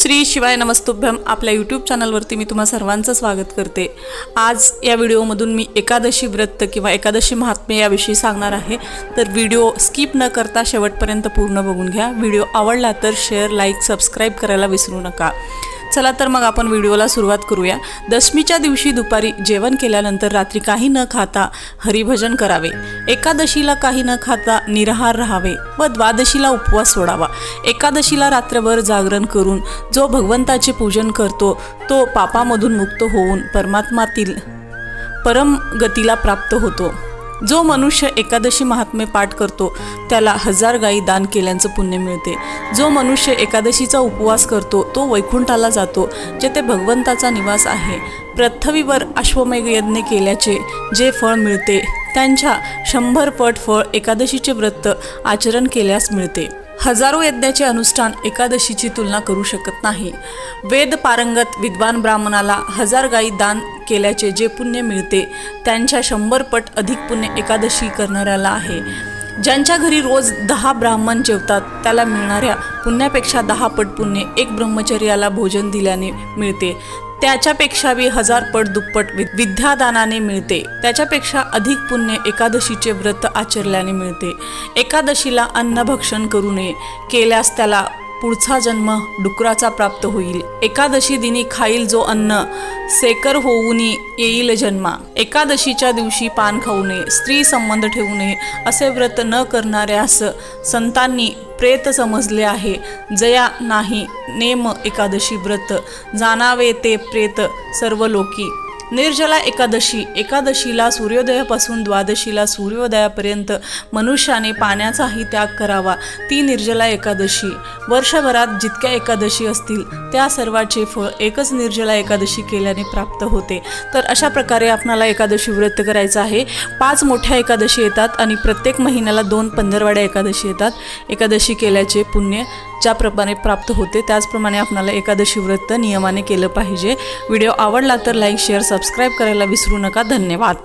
श्री शिवाय नमस्तुभ्यम आपल्या यूट्यूब चॅनलवरती मी तुम्हा सर्वांचं स्वागत करते। आज या व्हिडिओमधून मी एकादशी व्रत किंवा एकादशी महात्म्य याविषयी सांगणार आहे। तर व्हिडिओ स्किप न करता शेवटपर्यंत पूर्ण बघून घ्या। व्हिडिओ आवडला तर शेअर, लाईक, सबस्क्राइब करायला विसरू नका। चला तर मग आपण व्हिडिओला सुरुवात करूया। दशमीच्या दिवशी दुपारी जेवण केल्यानंतर रात्री काही न खाता हरिभजन करावे। एकादशीला काही न खाता निराहार राहावे व द्वादशीला उपवास सोडावा। एकादशीला रात्रभर जागरण करून जो भगवंताचे पूजन करतो तो पापामधून मुक्त होऊन परमात्मातील परम गतीला प्राप्त होतो। जो मनुष्य एकादशी महात्म्य पाठ करतो त्याला 1000 गायी दान केल्याचं पुण्य मिळते। जो मनुष्य एकादशीचा उपवास करतो तो वैकुंठाला जातो, जेथे भगवंताचा निवास आहे। पृथ्वीवर अश्वमेध यज्ञ केल्याचे जे फळ मिळते त्यांच्या 100 पट फळ एकादशीचे व्रत आचरण केल्यास मिळते। हजारो यज्ञाचे अनुष्ठान एकादशीची तुलना करू शकत नाही। वेद पारंगत विद्वान ब्राह्मणाला 1000 गायी दान केल्याचे जे पुण्य मिळते त्यांच्या 100 पट अधिक पुण्य एकादशी करणाऱ्याला आहे। ज्यांच्या घरी रोज 10 ब्राह्मण जेवतात त्याला मिळणाऱ्या पुण्यापेक्षा 10 पट पुण्य एक ब्रह्मचर्याला भोजन दिल्याने मिळते। त्याच्यापेक्षाही 1000 पट दुप्पट विद्यादानाने मिळते। त्याच्यापेक्षा अधिक पुण्य एकादशीचे व्रत आचरल्याने मिळते। एकादशीला अन्नभक्षण करू नये, केल्यास त्याला पुढचा जन्म डुकराचा प्राप्त होईल। एकादशी दिनी खाईल जो अन्न सेकर होऊन येईल जन्मा। एकादशीच्या दिवशी पान खाऊ नये, स्त्री संबंध ठेवू नये असे व्रत न करणाऱ्यास संतांनी प्रेत समजले आहे। जया नाही नेम एकादशी व्रत, जाणावे ते प्रेत सर्व लोकी। निर्जला एकादशी, एकादशीला सूर्योदयापासून द्वादशीला सूर्योदयापर्यंत मनुष्याने पाण्याचाही त्याग करावा, ती निर्जला एकादशी। वर्षभरात जितक्या एकादशी असतील त्या सर्वाचे फळ एकच निर्जला एकादशी केल्याने प्राप्त होते। तर अशा प्रकारे आपणाला एकादशी व्रत करायचं आहे। 5 मोठ्या एकादशी येतात आणि प्रत्येक महिन्याला 2 पंधरवड्या एकादशी येतात। एकादशी केल्याचे पुण्य ज्याप्रमाणे प्राप्त होते त्याचप्रमाणे आपणाला एकादशी व्रत नियमाने केलं पाहिजे। व्हिडिओ आवडला तर लाईक, शेअर, सबस्क्राइब करायला विसरू नका। धन्यवाद।